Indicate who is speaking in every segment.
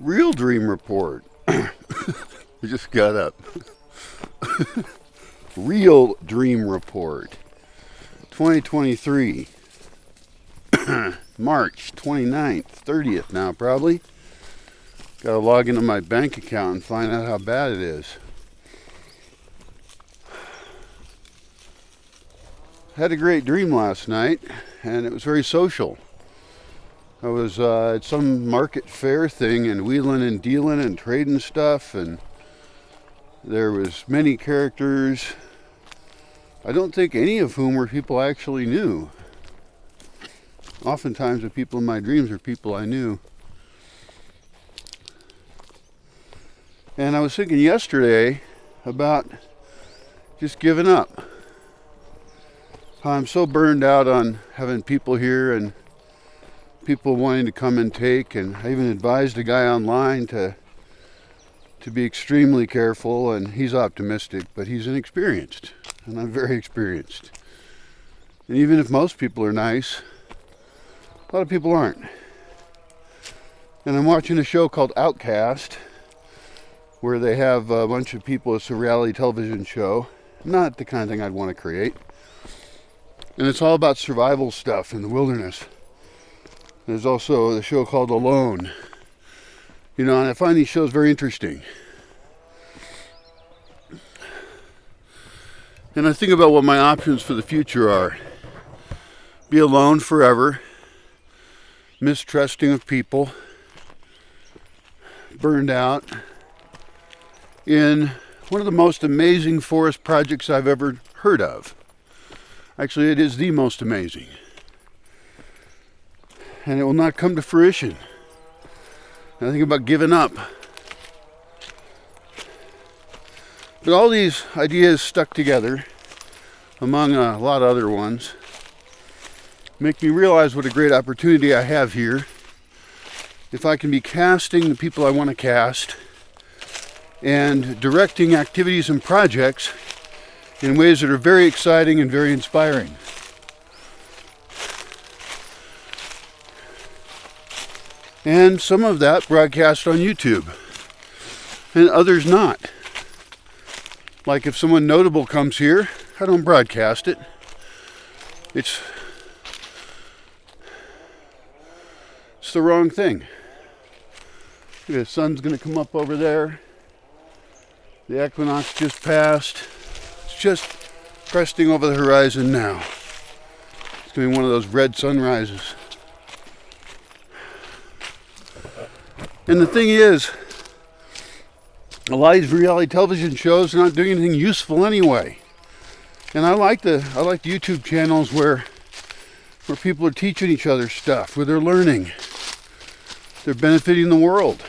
Speaker 1: Real dream report. I just got up. Real dream report. 2023. March 29th, 30th now probably. Gotta log into my bank account and find out how bad it is. Had a great dream last night, and it was very social. I was at some market fair thing and wheeling and dealing and trading stuff, and there was many characters. I don't think any of whom were people I actually knew. Oftentimes the people in my dreams are people I knew. And I was thinking yesterday about just giving up. I'm so burned out on having people here and people wanting to come and take, and I even advised a guy online to be extremely careful, and he's optimistic, but he's inexperienced, and I'm very experienced. And even if most people are nice, a lot of people aren't. And I'm watching a show called Outcast, where they have a bunch of people. It's a reality television show, not the kind of thing I'd want to create. And it's all about survival stuff in the wilderness. There's also the show called Alone. And I find these shows very interesting. And I think about what my options for the future are. Be alone forever. Mistrusting of people. Burned out. In one of the most amazing forest projects I've ever heard of. Actually, it is the most amazing. And it will not come to fruition. And I think about giving up. But all these ideas stuck together, among a lot of other ones, make me realize what a great opportunity I have here. If I can be casting the people I want to cast and directing activities and projects in ways that are very exciting and very inspiring. And some of that broadcast on YouTube, and others not. Like if someone notable comes here, I don't broadcast it. It's the wrong thing. The sun's going to come up over there. The equinox just passed. It's just cresting over the horizon now. It's going to be one of those red sunrises. And the thing is, a lot of these reality television shows are not doing anything useful anyway. And I like the YouTube channels where people are teaching each other stuff, where they're learning. They're benefiting the world.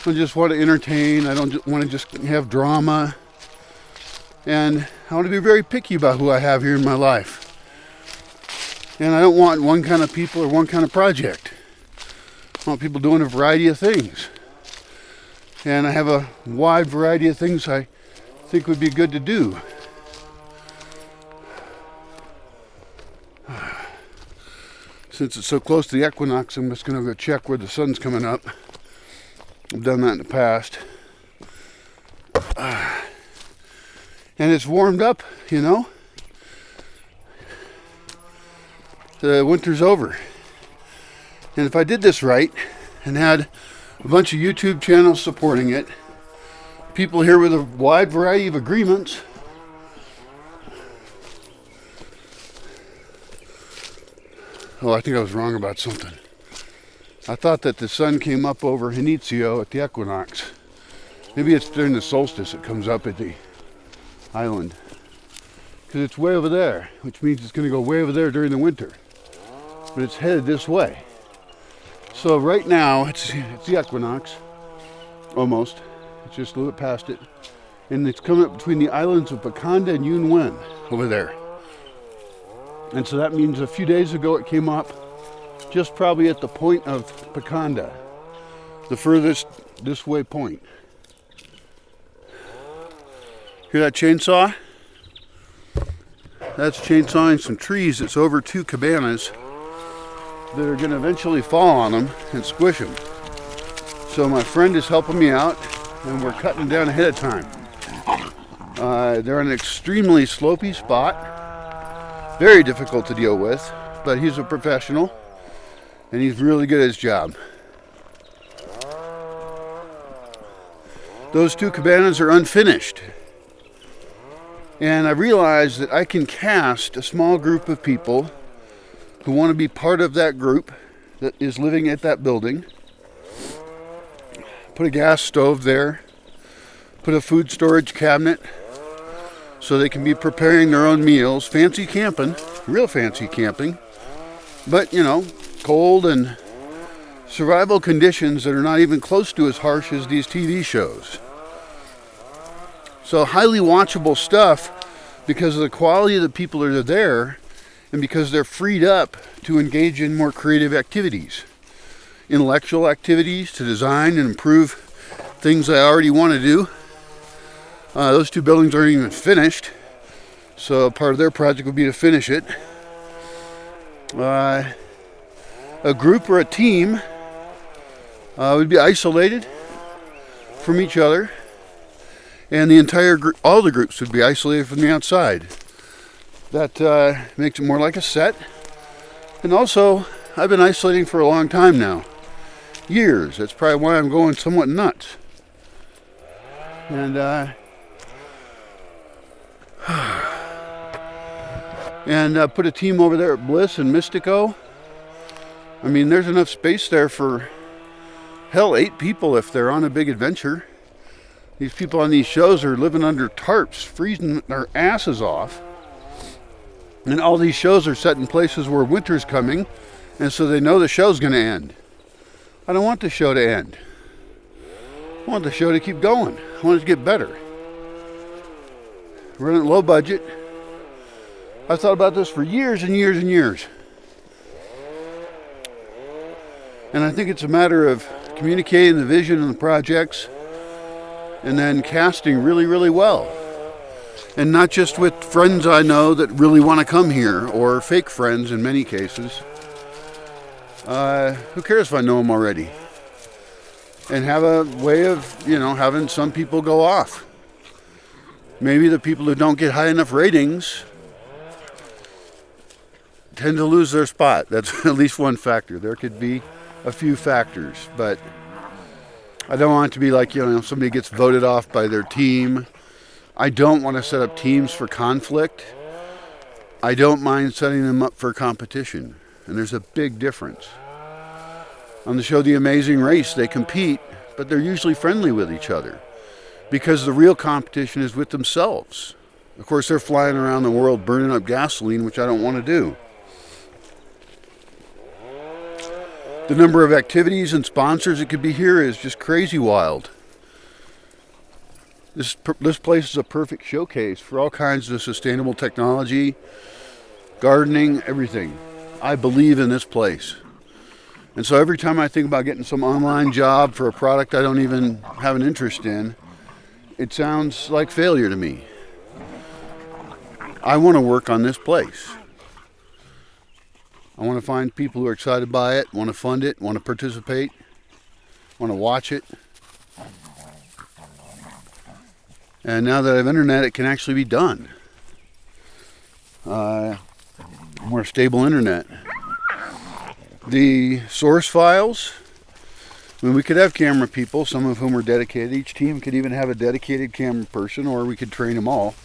Speaker 1: I just want to entertain. I don't want to just have drama. And I want to be very picky about who I have here in my life. And I don't want one kind of people or one kind of project. I want people doing a variety of things. And I have a wide variety of things I think would be good to do. Since it's so close to the equinox, I'm just going to go check where the sun's coming up. I've done that in the past. And it's warmed up, The winter's over. And if I did this right and had a bunch of YouTube channels supporting it, people here with a wide variety of agreements, I think I was wrong about something. I thought that the sun came up over Inizio at the equinox. Maybe it's during the solstice it comes up at the island. Because it's way over there, which means it's going to go way over there during the winter. But it's headed this way. So right now, it's the equinox, almost. It's just a little bit past it. And it's coming up between the islands of Picanda and Yunwen over there. And so that means a few days ago it came up just probably at the point of Picanda, the furthest this way point. Hear that chainsaw? That's chainsawing some trees. It's over 2 cabanas. that are going to eventually fall on them and squish them. So my friend is helping me out, and we're cutting down ahead of time. They're on an extremely slopey spot, very difficult to deal with, but he's a professional, and he's really good at his job. Those two cabanas are unfinished, and I realized that I can cast a small group of people who want to be part of that group that is living at that building. Put a gas stove there, put a food storage cabinet so they can be preparing their own meals. Fancy camping, real fancy camping, but you know, cold and survival conditions that are not even close to as harsh as these TV shows. So highly watchable stuff because of the quality of the people that are there and because they're freed up to engage in more creative activities, intellectual activities to design and improve things I already want to do. Those two buildings aren't even finished, so part of their project would be to finish it. A group or a team would be isolated from each other, and the entire group, all the groups would be isolated from the outside. That makes it more like a set. And also, I've been isolating for a long time now, years. That's probably why I'm going somewhat nuts. And put a team over there at Bliss and Mystico. I mean, there's enough space there for, hell, 8 people if they're on a big adventure. These people on these shows are living under tarps, freezing their asses off. And all these shows are set in places where winter's coming, and so they know the show's going to end. I don't want the show to end. I want the show to keep going. I want it to get better. We're running low budget. I've thought about this for years and years and years. And I think it's a matter of communicating the vision and the projects and then casting really, really well. And not just with friends I know that really want to come here, or fake friends in many cases. Who cares if I know them already? And have a way of, you know, having some people go off. Maybe the people who don't get high enough ratings tend to lose their spot. That's at least one factor. There could be a few factors, but I don't want it to be like, you know, somebody gets voted off by their team. I don't want to set up teams for conflict. I don't mind setting them up for competition. And there's a big difference. On the show The Amazing Race, they compete, but they're usually friendly with each other because the real competition is with themselves. Of course, they're flying around the world burning up gasoline, which I don't want to do. The number of activities and sponsors that could be here is just crazy wild. This place is a perfect showcase for all kinds of sustainable technology, gardening, everything. I believe in this place. And so every time I think about getting some online job for a product I don't even have an interest in, it sounds like failure to me. I want to work on this place. I want to find people who are excited by it, want to fund it, want to participate, want to watch it. And now that I have internet, it can actually be done. More stable internet. The source files, I mean, we could have camera people, some of whom are dedicated. Each team could even have a dedicated camera person, or we could train them all.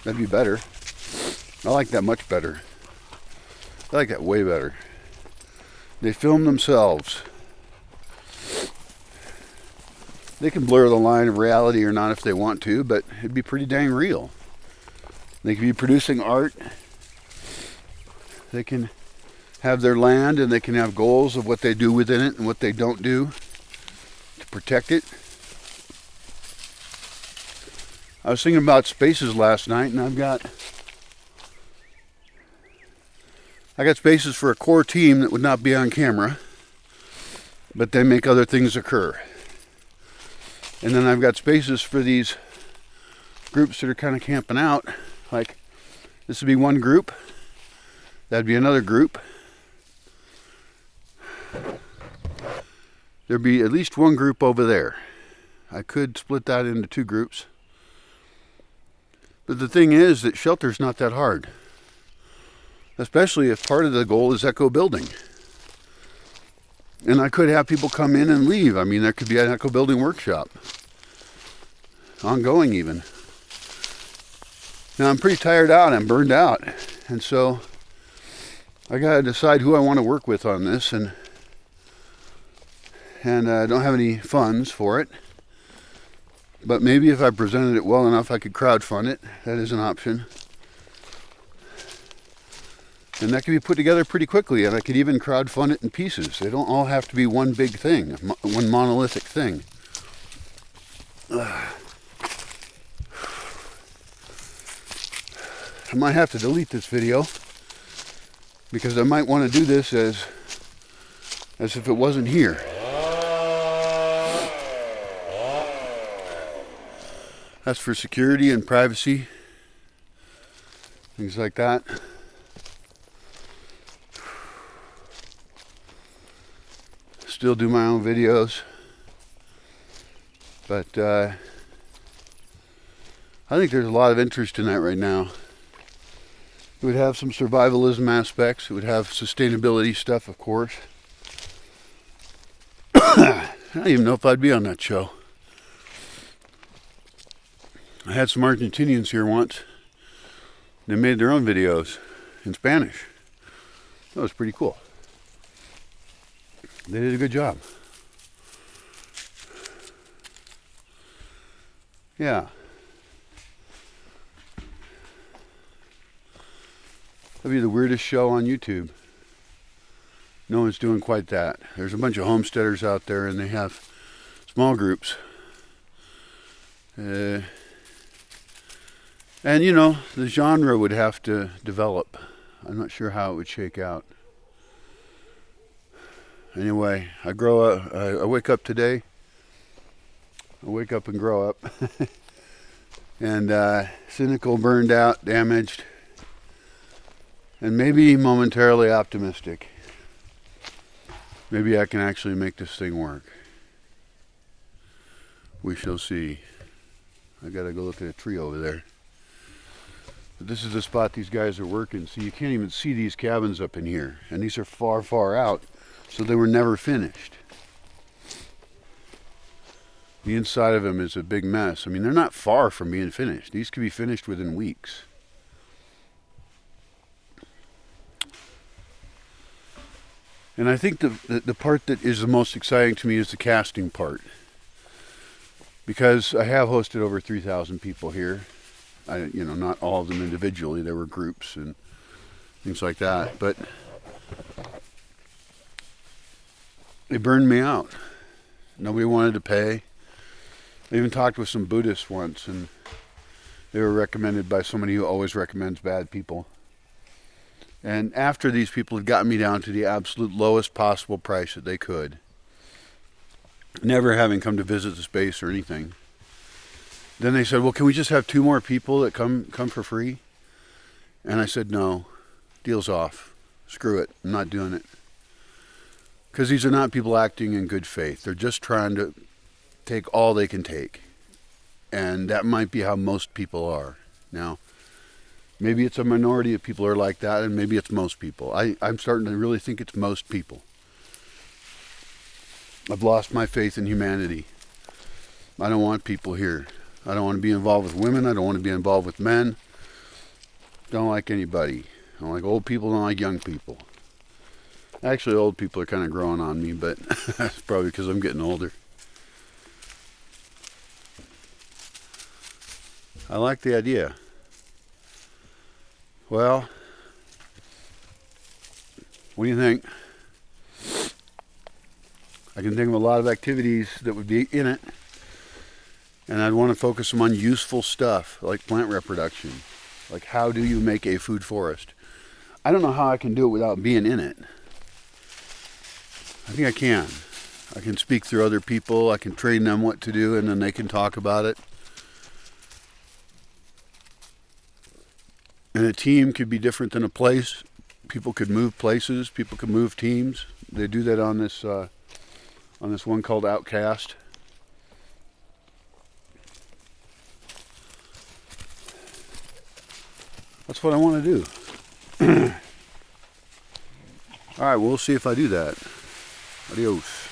Speaker 1: That'd be better. I like that much better. I like that way better. They film themselves. They can blur the line of reality or not if they want to, but it'd be pretty dang real. They could be producing art. They can have their land, and they can have goals of what they do within it and what they don't do to protect it. I was thinking about spaces last night, and I got spaces for a core team that would not be on camera, but they make other things occur. And then I've got spaces for these groups that are kind of camping out. Like, this would be one group. That'd be another group. there'd be at least one group over there. I could split that into 2 groups. But the thing is that shelter's not that hard. Especially if part of the goal is eco building. And I could have people come in and leave. I mean, there could be an eco building workshop. Ongoing even. Now I'm pretty tired out, I'm burned out. And so I gotta decide who I want to work with on this, and I don't have any funds for it. But maybe if I presented it well enough, I could crowdfund it. That is an option. And that could be put together pretty quickly, and I could even crowdfund it in pieces. They don't all have to be one big thing, one monolithic thing. I might have to delete this video because I might want to do this as if it wasn't here. That's for security and privacy, things like that. Still do my own videos, but I think there's a lot of interest in that right now. It would have some survivalism aspects. It would have sustainability stuff, of course. I don't even know if I'd be on that show. I had some Argentinians here once. They made their own videos in Spanish. That was pretty cool. They did a good job. Yeah. That'd be the weirdest show on YouTube. No one's doing quite that. There's a bunch of homesteaders out there, and they have small groups. And you know, the genre would have to develop. I'm not sure how it would shake out. Anyway, I wake up today. I wake up and grow up. And cynical, burned out, damaged, and maybe momentarily optimistic. Maybe I can actually make this thing work. We shall see. I gotta go look at a tree over there. But this is the spot these guys are working. So you can't even see these cabins up in here. And these are far, far out. So they were never finished. The inside of them is a big mess. I mean, they're not far from being finished. These could be finished within weeks. And I think the part that is the most exciting to me is the casting part. Because I have hosted over 3,000 people here. You know, not all of them individually. There were groups and things like that. But they burned me out. Nobody wanted to pay. I even talked with some Buddhists once, and they were recommended by somebody who always recommends bad people. And after these people had gotten me down to the absolute lowest possible price that they could, never having come to visit the space or anything, then they said, well, can we just have 2 more people that come for free? And I said, no, deal's off. Screw it, I'm not doing it. Because these are not people acting in good faith. They're just trying to take all they can take. And that might be how most people are. Now, maybe it's a minority of people who are like that, and maybe it's most people. I'm starting to really think it's most people. I've lost my faith in humanity. I don't want people here. I don't want to be involved with women. I don't want to be involved with men. Don't like anybody. I don't like old people. Don't like young people. Actually, old people are kind of growing on me, but that's probably because I'm getting older. I like the idea. Well, what do you think? I can think of a lot of activities that would be in it. And I'd want to focus them on useful stuff, like plant reproduction. Like, how do you make a food forest? I don't know how I can do it without being in it. I think I can. I can speak through other people. I can train them what to do, and then they can talk about it. And a team could be different than a place. People could move places. People could move teams. They do that on this on this one called Outcast. That's what I want to do. All right, we'll see if I do that. Adios.